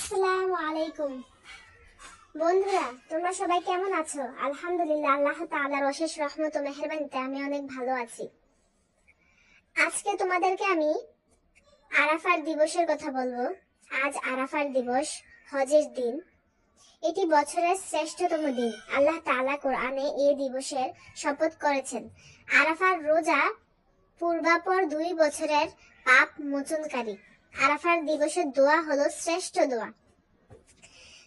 আসসালামু আলাইকুম বন্ধুরা, তোমরা সবাই কেমন আছো? আলহামদুলিল্লাহ, আল্লাহ তাআলার অশেষ রহমত ও মেহেরবানিতে আমি অনেক ভালো আছি। আজকে তোমাদেরকে আমি আরাফার দিবসের কথা বলবো। আজ আরাফার দিবস, হজের দিন। এটি বছরের শ্রেষ্ঠতম দিন। আল্লাহ তাআলা কোরআনে এই দিবসের শপথ করেছেন। আরাফার রোজা পূর্বাপর 2 বছরের পাপ মোচনকারী। আরাফার দিবসের দোয়া হলো শ্রেষ্ঠ দোয়া।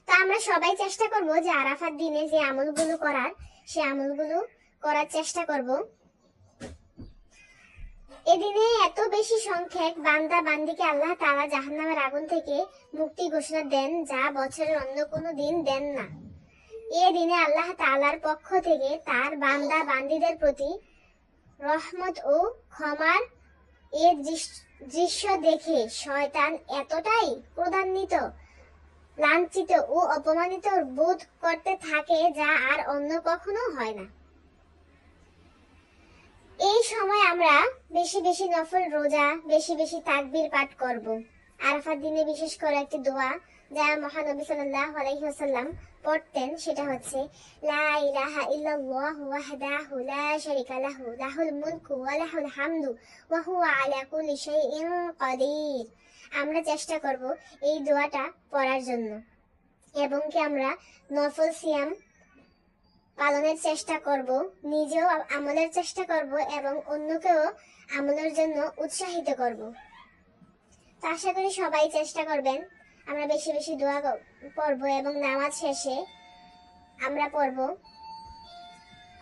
তা আমরা সবাই চেষ্টা করব যে আরাফার দিনে যে আমলগুলো সে আমলগুলো করার চেষ্টা করব। এদিনে এত বেশি সংখ্যক বান্দা বান্দিকে আল্লাহ তাআলা জাহান্নামের আগুন থেকে মুক্তি ঘোষণা দেন, যা বছরের অন্য কোনো দিন দেন না। এই দিনে আল্লাহ তাআলার পক্ষ থেকে তার বান্দা বান্দিদের প্রতি রহমত ও ক্ষমার এই দৃশ্য দেখে শয়তান এতটাই ক্রোধান্বিত, লাঞ্ছিত ও অপমানিত বোধ করতে থাকে, যা আর অন্য কখনো হয় না। এই সময় আমরা বেশি বেশি নফল রোজা, বেশি বেশি তাকবীর পাঠ করব। আরাফার দিনে বিশেষ করে একটি দোয়া যা মহানবী সাল্লাল্লাহু আলাইহি ওয়াসাল্লাম পড়তেন, সেটা হচ্ছে লা ইলাহা ইল্লাল্লাহু ওয়াহদাহু লা শারীকা লাহু লাহুল মুলকু ওয়া লাহুল হামদু ওয়া হুয়া আলা কুল্লি শাইইন কাদির। আমরা চেষ্টা করব এই দোয়াটা পড়ার জন্য, এবং কি আমরা নফল সিয়াম পালনের চেষ্টা করব, নিজেও আমলের চেষ্টা করব এবং অন্যকেও আমলের জন্য উৎসাহিত করব। তো আশা করি সবাই চেষ্টা করবেন। আমরা বেশি বেশি দোয়া পড়ব এবং নামাজ শেষে আমরা পড়ব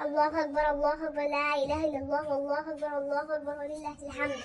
আল্লাহু আকবার, আল্লাহু আকবার, লা ইলাহা ইল্লাল্লাহ, আল্লাহু আকবার, আল্লাহু আকবার, ওয়া লিল্লাহিল হামদ।